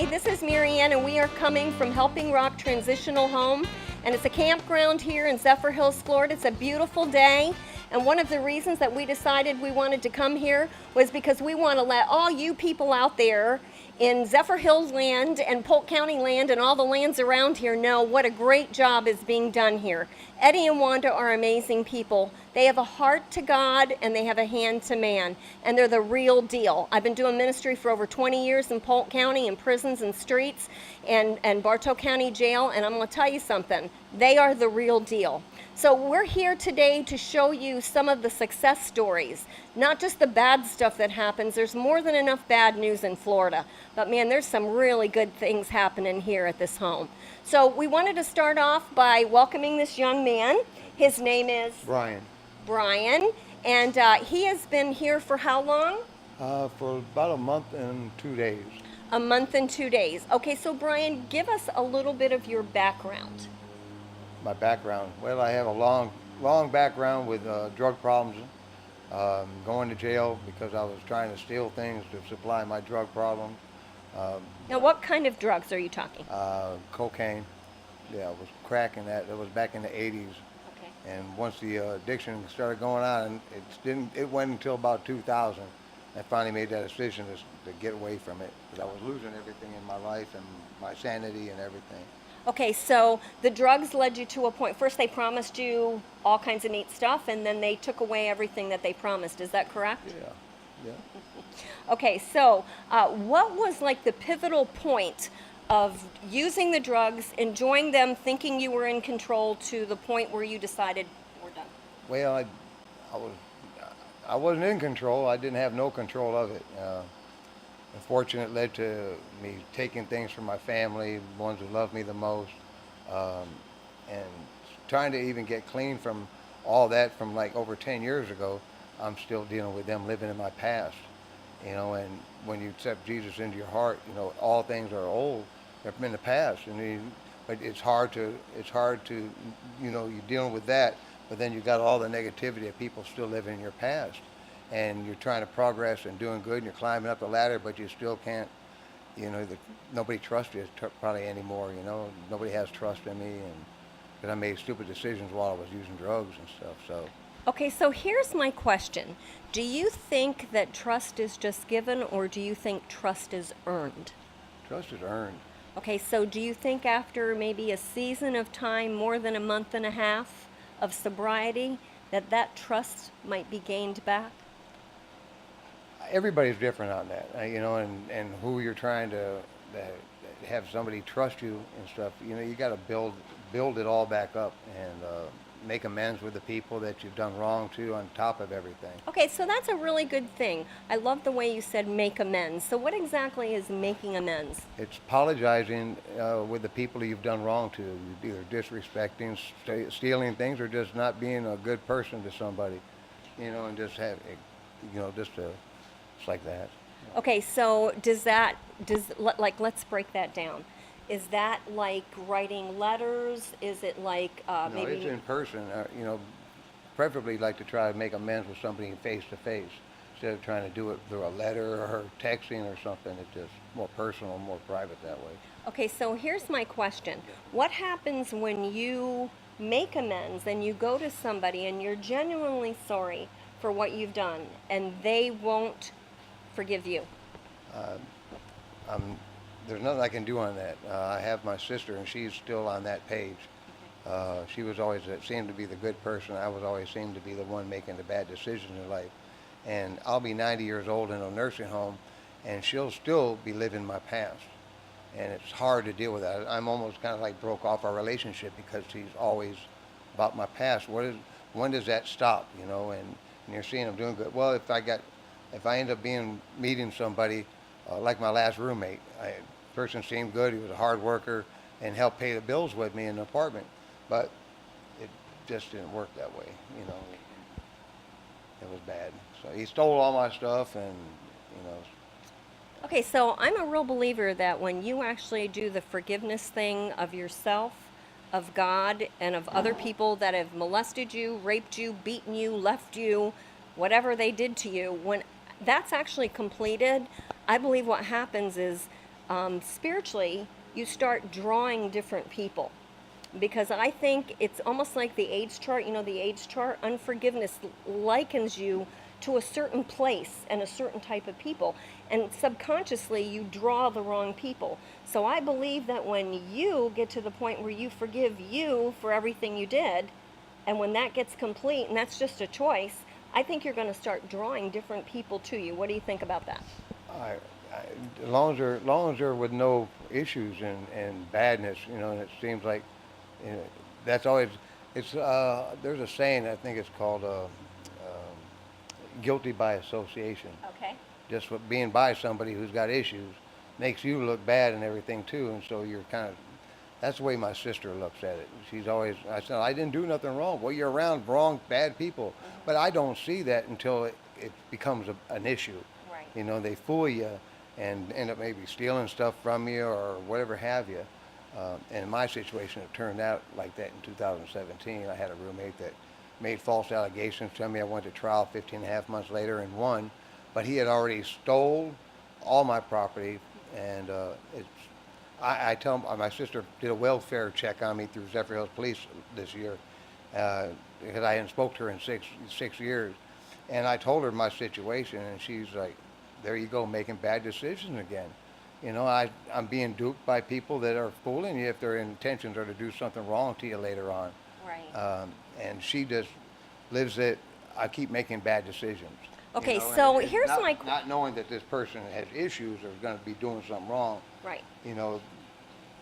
Hi, this is Marianne, and we are coming from Helping Rock Transitional Home, and it's a campground here in Zephyr Hills, Florida. It's a beautiful day, and one of the reasons that we decided we wanted to come here was because we want to let all you people out there in Zephyr Hills land and Polk County land and all the lands around here know what a great job is being done here. Eddie and Wanda are amazing people. They have a heart to God and they have a hand to man, and they're the real deal. I've been doing ministry for over 20 years in Polk County, in prisons and streets, and Bartow County Jail, and I'm going to tell you something. They are the real deal. So we're here today to show you some of the success stories, not just the bad stuff that happens. There's more than enough bad news in Florida, but man, there's some really good things happening here at this home. So we wanted to start off by welcoming this young man. His name is Brian, and he has been here for how long? For about a month and 2 days. A month and 2 days. Okay, so Brian, give us a little bit of your background. My background, well, I have a long background with drug problems, going to jail because I was trying to steal things to supply my drug problem. Now, what kind of drugs are you talking? Cocaine, yeah, it was crack in that. It was back in the 80s. Okay. And once the addiction started going on, it went until about 2000. I finally made that decision to get away from it because I was losing everything in my life and my sanity and everything. Okay, so the drugs led you to a point. First, they promised you all kinds of neat stuff, and then they took away everything that they promised. Is that correct? Yeah. Okay, so what was like the pivotal point of using the drugs, enjoying them, thinking you were in control, to the point where you decided we're done? Well, I wasn't in control. I didn't have no control of it. Unfortunately, it led to me taking things from my family, ones who loved me the most, and trying to even get clean from all that from like over 10 years ago. I'm still dealing with them living in my past, and when you accept Jesus into your heart, all things are old, they're from in the past, but it's hard to, you're dealing with that, but then you got all the negativity of people still living in your past. And you're trying to progress and doing good, and you're climbing up the ladder, but you still can't, nobody trusts you probably anymore, Nobody has trust in me, and because I made stupid decisions while I was using drugs and stuff, so. Okay, so here's my question. Do you think that trust is just given, or do you think trust is earned? Trust is earned. Okay, so do you think after maybe a season of time, more than a month and a half of sobriety, that trust might be gained back? Everybody's different on that, and who you're trying to have somebody trust you and stuff. You got to build it all back up and make amends with the people that you've done wrong to on top of everything. Okay, so that's a really good thing. I love the way you said make amends. So what exactly is making amends? It's apologizing with the people you've done wrong to, either disrespecting, stealing things, or just not being a good person to somebody, and just have, it's like that. Okay, so let's break that down. Is that like writing letters? Is it like No, maybe? it's in person. Preferably like to try to make amends with somebody face to face instead of trying to do it through a letter or texting or something. It's just more personal, more private that way. Okay, so here's my question. What happens when you make amends and you go to somebody and you're genuinely sorry for what you've done and they won't forgive you? There's nothing I can do on that. I have my sister, and she's still on that page. She was always seemed to be the good person. I was always seemed to be the one making the bad decisions in life. And I'll be 90 years old in a nursing home, and she'll still be living my past. And it's hard to deal with that. I'm almost kind of like broke off our relationship because she's always about my past. When does that stop? And you're seeing I'm doing good. Well, if I end up meeting somebody like my last roommate, person seemed good. He was a hard worker and helped pay the bills with me in the apartment, but it just didn't work that way. It was bad. So he stole all my stuff, and Okay, so I'm a real believer that when you actually do the forgiveness thing of yourself, of God, and of other people that have molested you, raped you, beaten you, left you, whatever they did to you, when that's actually completed, I believe what happens is spiritually, you start drawing different people. Because I think it's almost like the age chart. You know, the age chart, unforgiveness likens you to a certain place and a certain type of people. And subconsciously, you draw the wrong people. So I believe that when you get to the point where you forgive you for everything you did, and when that gets complete, and that's just a choice, I think you're going to start drawing different people to you. What do you think about that? I, as long as they're with no issues and badness, you know, and it seems like, you know, that's always, there's a saying, I think it's called guilty by association. Okay. Just for being by somebody who's got issues makes you look bad and everything too, and so you're kind of, that's the way my sister looks at it. She's always, I said, I didn't do nothing wrong. Well, you're around wrong, bad people. But I don't see that until it becomes an issue. Right. You know, they fool you and end up maybe stealing stuff from you or whatever have you. And in my situation, it turned out like that in 2017. I had a roommate that made false allegations to me. I went to trial 15 and a half months later and won. But he had already stole all my property, and I tell him, my sister did a welfare check on me through Zephyr Hills Police this year, because I hadn't spoke to her in six years. And I told her my situation, and she's like, there you go, making bad decisions again. You know, I'm being duped by people that are fooling you if their intentions are to do something wrong to you later on. Right. And she just lives it, I keep making bad decisions. Okay, You know, so and here's not knowing that this person has issues or is going to be doing something wrong. Right. You know,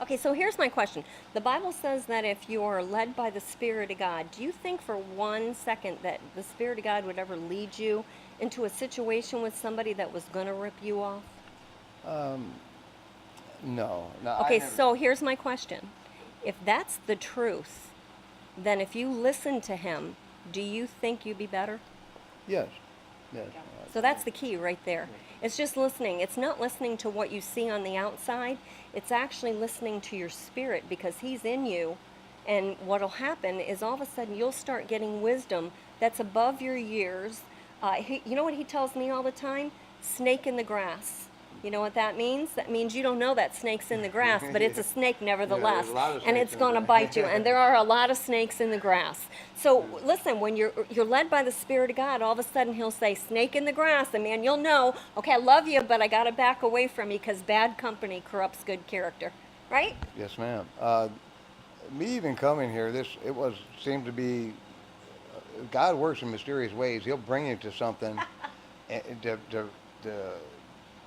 Okay, so here's my question. The Bible says that if you are led by the Spirit of God, do you think for 1 second that the Spirit of God would ever lead you into a situation with somebody that was going to rip you off? no. Okay, so here's my question. If that's the truth, then if you listen to him, do you think you'd be better? Yes. Yes. So that's the key right there. It's just listening. It's not listening to what you see on the outside. It's actually listening to your spirit, because he's in you. And what'll happen is all of a sudden you'll start getting wisdom that's above your years. You know what he tells me all the time? Snake in the grass. You know what that means? That means you don't know that snake's in the grass, but it's a snake nevertheless, there's a lot of and snakes it's in going to the bite you. And there are a lot of snakes in the grass. So listen, when you're led by the Spirit of God, all of a sudden He'll say, "Snake in the grass," and man, you'll know. Okay, I love you, but I got to back away from you because bad company corrupts good character, right? Yes, ma'am. Me even coming here, seemed to be, God works in mysterious ways. He'll bring you to something and to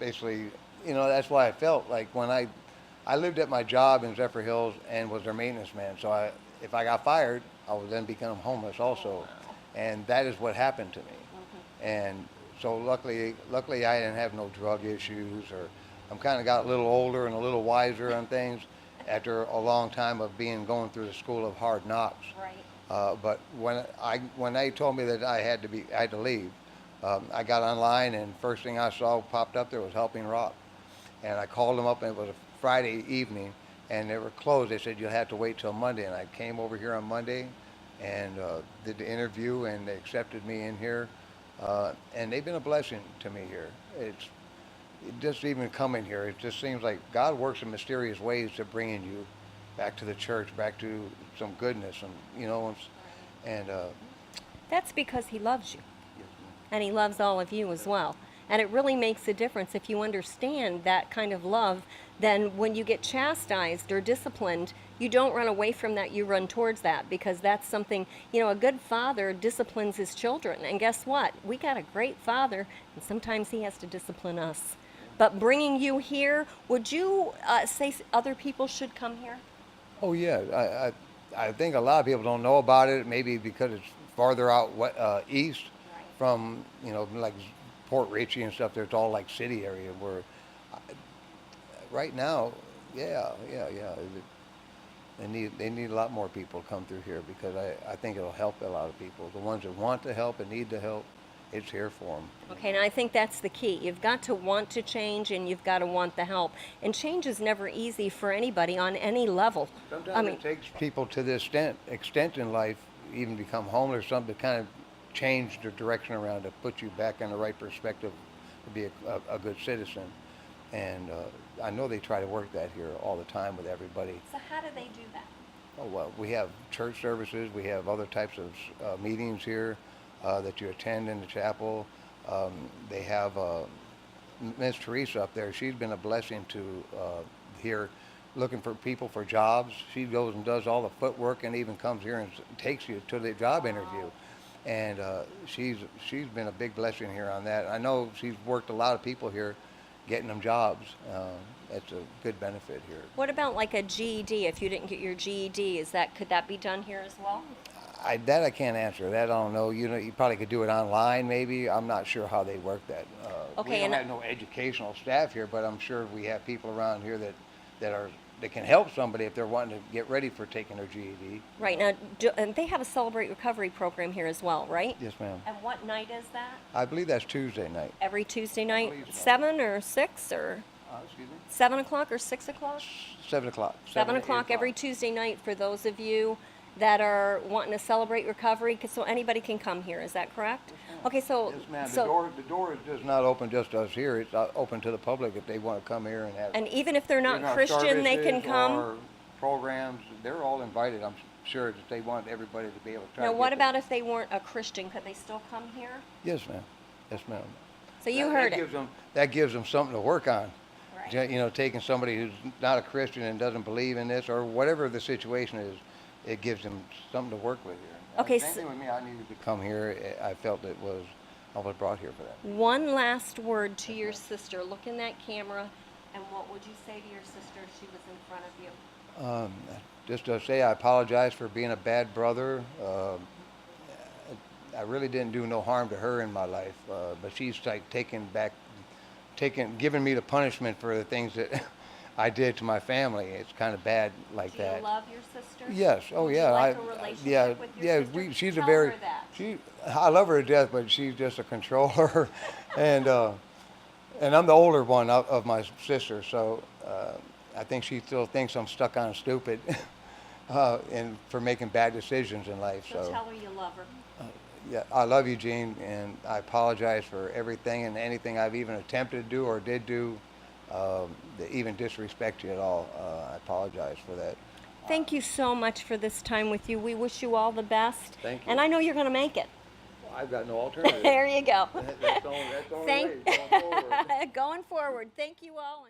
basically, you know, that's why I felt like when I lived at my job in Zephyr Hills and was their maintenance man. So if I got fired, I would then become homeless also. And that is what happened to me. And so luckily I didn't have no drug issues, or I'm kind of got a little older and a little wiser on things after a long time of going through the school of hard knocks. Right. But when they told me that I had to leave, I got online, and first thing I saw popped up there was Helping Rock. And I called them up, and it was a Friday evening, and they were closed. They said, you'll have to wait till Monday. And I came over here on Monday and did the interview, and they accepted me in here. And they've been a blessing to me here. It's just even coming here, it just seems like God works in mysterious ways to bringing you back to the church, back to some goodness, and you know, and That's because He loves you. And He loves all of you as well. And it really makes a difference if you understand that kind of love. Then when you get chastised or disciplined, you don't run away from that, you run towards that, because that's something, you know, a good father disciplines his children. And guess what? We got a great father, and sometimes he has to discipline us. But bringing you here, would you say other people should come here? oh yeah, I think a lot of people don't know about it, maybe because it's farther out east from, you know, like Port Richey and stuff. There's all like city area where right now, yeah. They need a lot more people to come through here, because I think it'll help a lot of people. The ones that want to help and need the help, it's here for them. Okay, and I think that's the key. You've got to want to change, and you've got to want the help. And change is never easy for anybody on any level. Sometimes it takes people to this extent in life, even become homeless or something, to kind of change their direction around, to put you back in the right perspective to be a good citizen. and I know they try to work that here all the time with everybody. So how do they do that? Oh, well, we have church services, we have other types of meetings here that you attend in the chapel. They have Miss Teresa up there. She's been a blessing to here, looking for people for jobs. She goes and does all the footwork and even comes here and takes you to the job interview. And she's been a big blessing here on that. I know she's worked a lot of people here, getting them jobs. That's a good benefit here. What about like a GED? If you didn't get your GED, could that be done here as well? I can't answer that. I don't know. You know, you probably could do it online, maybe. I'm not sure how they work that. Okay, we don't and have no educational staff here, but I'm sure we have people around here that can help somebody if they're wanting to get ready for taking their GED. Right now, and they have a Celebrate Recovery program here as well, right? Yes, ma'am. And what night is that? I believe that's Tuesday night. Every Tuesday night, believe so. 7 or 6 or Excuse me. 7 o'clock or 6 o'clock? 7 o'clock. 7 to 8 o'clock every Tuesday night for those of you that are wanting to celebrate recovery, so anybody can come here. Is that correct? Okay, so Yes, ma'am. so The door is just not open just to us here. It's open to the public if they want to come here and have. and even if they're not in our Christian, they can services come. or programs. They're all invited. I'm sure that they want everybody to be able to try. Now, to what get about if they weren't a Christian? Could they still come here? Yes, ma'am. Yes, ma'am. So you heard that it. gives them, that gives them something to work on. Right. You know, taking somebody who's not a Christian and doesn't believe in this or whatever the situation is, it gives them something to work with here. Okay, Same thing with me. I needed to come here. I felt I was brought here for that. One last word to your sister. Look in that camera, and what would you say to your sister if she was in front of you? Just to say I apologize for being a bad brother. I really didn't do no harm to her in my life, but she's like giving me the punishment for the things that I did to my family. It's kind of bad like Do that. you love your sister? Yes. Oh, Would yeah. you like a relationship with your sister? She's Tell a very. her that. I love her to death, but she's just a controller, and I'm the older one of my sister, so I think she still thinks I'm stuck on stupid, and for making bad decisions in life. So So tell her you love her. yeah, I love you, Gene, and I apologize for everything and anything I've even attempted to do or did do, that even disrespect you at all. I apologize for that. Thank you so much for this time with you. We wish you all the best. Thank you. And I know you're going to make it. Well, I've got no alternative. There you go. That's the only way going forward. Going forward. Thank you all.